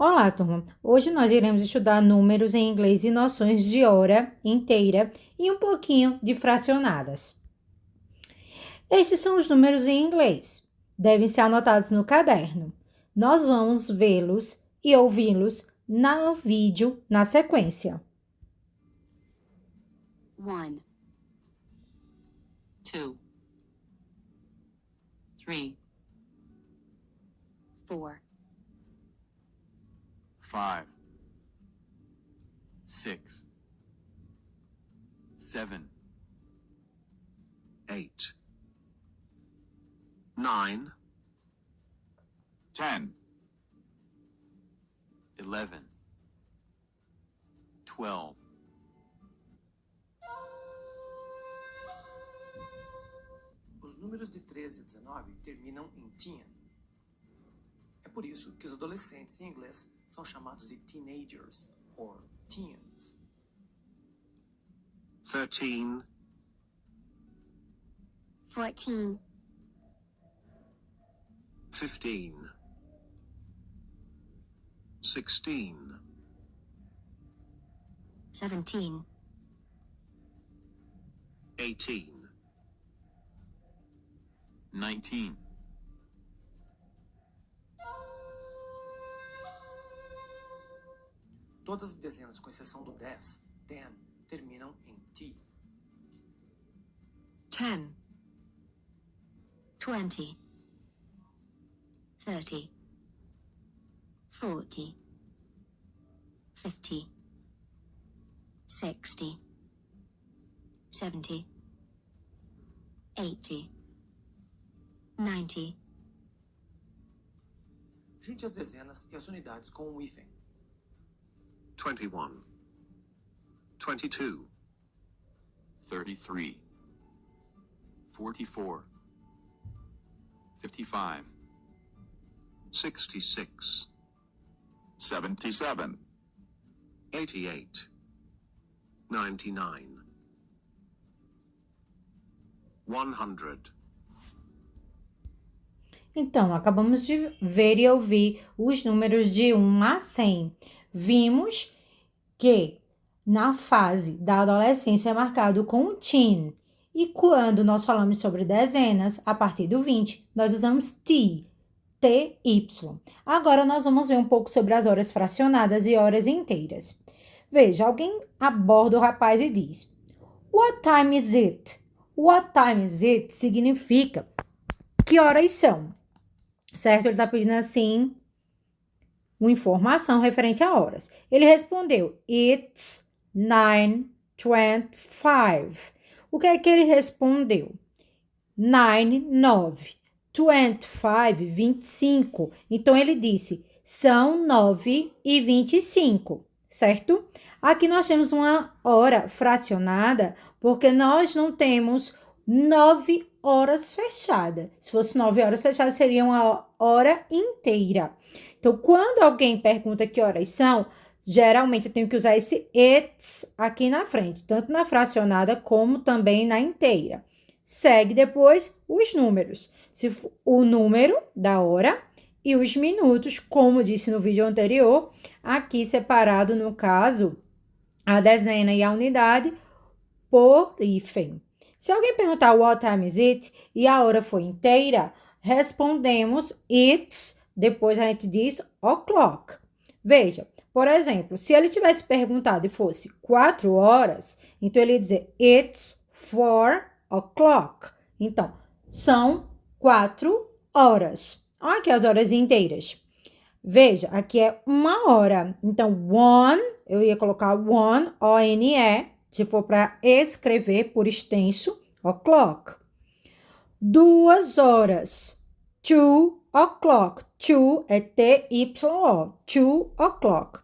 Olá, turma! Hoje nós iremos estudar números em inglês e noções de hora inteira e um pouquinho de fracionadas. Estes são os números em inglês. Devem ser anotados no caderno. Nós vamos vê-los e ouvi-los no vídeo na sequência. 1, 2, 3, 4, 5, 6, 7, 8, 9, 10, 11, 12. Os números de 13 a 19 terminam em teen. É por isso que os adolescentes em inglês são chamados de teenagers ou teens. 13, 14, 15, 16, 17, 18, 19, Todas as dezenas, com exceção do 10, terminam em T. 10, 20, 30, 40, 50, 60, 70, 80, 90. Junte as dezenas e as unidades com um hífen. 21, 22, 33, 44, 55, 66, 77, 88, 99, 100. Então, acabamos de ver e ouvir os números de 1 a 100. Vimos que na fase da adolescência é marcado com o teen. E quando nós falamos sobre dezenas, a partir do 20, nós usamos T, TY. Agora nós vamos ver um pouco sobre as horas fracionadas e horas inteiras. Veja, alguém aborda o rapaz e diz: What time is it? What time is it significa que horas são, certo? Ele está pedindo assim uma informação referente a horas. Ele respondeu, It's 9:25. O que é que ele respondeu? 9, 25, 25. Então, ele disse, são 9:25, certo? Aqui nós temos uma hora fracionada, porque nós não temos 9 horas fechadas. Se fosse 9 horas fechadas, seria uma hora inteira. Então, quando alguém pergunta que horas são, geralmente eu tenho que usar esse it's aqui na frente, tanto na fracionada como também na inteira. Segue depois os números. O número da hora e os minutos, como disse no vídeo anterior, aqui separado, no caso, a dezena e a unidade por hífen. Se alguém perguntar what time is it e a hora for inteira, respondemos it's, depois a gente diz o'clock. Veja, por exemplo, se ele tivesse perguntado e fosse 4 horas, então ele ia dizer it's 4 o'clock. Então, são 4 horas. Olha aqui as horas inteiras. Veja, aqui é 1 hora. Então, one, eu ia colocar one, O-N-E, se for para escrever por extenso, o'clock. 2 horas. 2 o'clock. 2 é T-Y-O. 2 o'clock.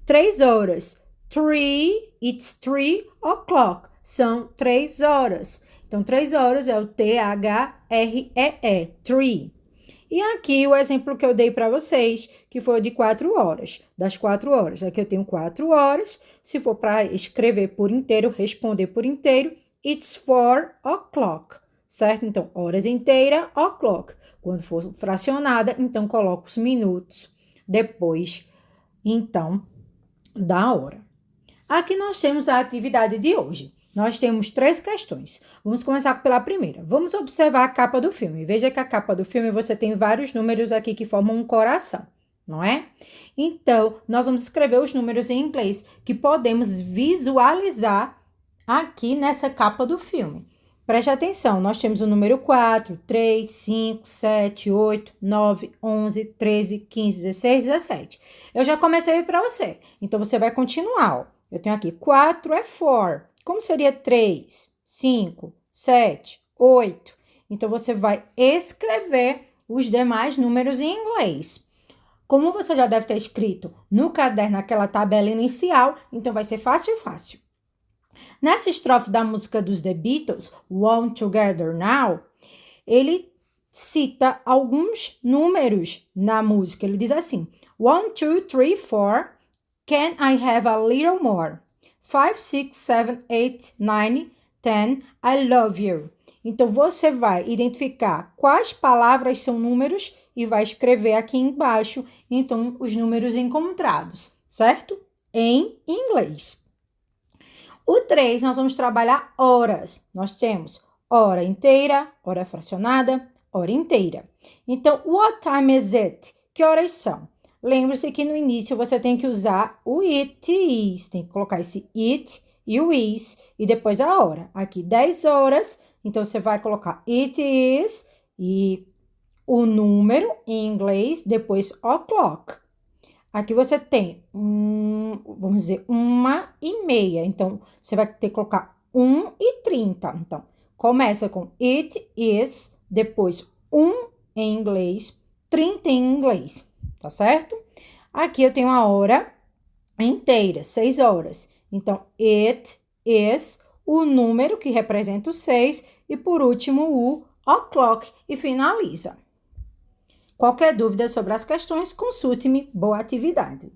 3 horas. 3, it's 3 o'clock. São 3 horas. Então, 3 horas é o T-H-R-E-E. 3. E aqui o exemplo que eu dei para vocês, que foi o de 4 horas, das 4 horas. Aqui eu tenho 4 horas, se for para escrever por inteiro, responder por inteiro, it's 4 o'clock, certo? Então, horas inteira, o'clock. Quando for fracionada, então coloco os minutos depois, então, da hora. Aqui nós temos a atividade de hoje. Nós temos 3 questões. Vamos começar pela primeira. Vamos observar a capa do filme. Veja que a capa do filme você tem vários números aqui que formam um coração, não é? Então, nós vamos escrever os números em inglês que podemos visualizar aqui nessa capa do filme. Preste atenção, nós temos o número 4, 3, 5, 7, 8, 9, 11, 13, 15, 16, 17. Eu já comecei para você, então você vai continuar, ó. Eu tenho aqui 4 é 4. Como seria 3, 5, 7, 8? Então, você vai escrever os demais números em inglês. Como você já deve ter escrito no caderno aquela tabela inicial, então vai ser fácil. Nessa estrofe da música dos The Beatles, One Together Now, ele cita alguns números na música. Ele diz assim, 1, 2, 3, 4, can I have a little more? 5, 6, 7, 8, 9, 10, I love you. Então, você vai identificar quais palavras são números e vai escrever aqui embaixo, então, os números encontrados, certo? Em inglês. O 3, nós vamos trabalhar horas. Nós temos hora inteira, hora fracionada, hora inteira. Então, what time is it? Que horas são? Lembre-se que no início você tem que usar o it is. Tem que colocar esse it e o is e depois a hora. Aqui 10 horas, então você vai colocar it is e o número em inglês, depois o'clock. Aqui você tem, vamos dizer, 1h30. Então, você vai ter que colocar 1h30. Então, começa com it is, depois 1 em inglês, 30 em inglês. Tá certo? Aqui eu tenho a hora inteira, 6 horas. Então, it is, o número que representa o 6 e, por último, o o'clock e finaliza. Qualquer dúvida sobre as questões, consulte-me. Boa atividade!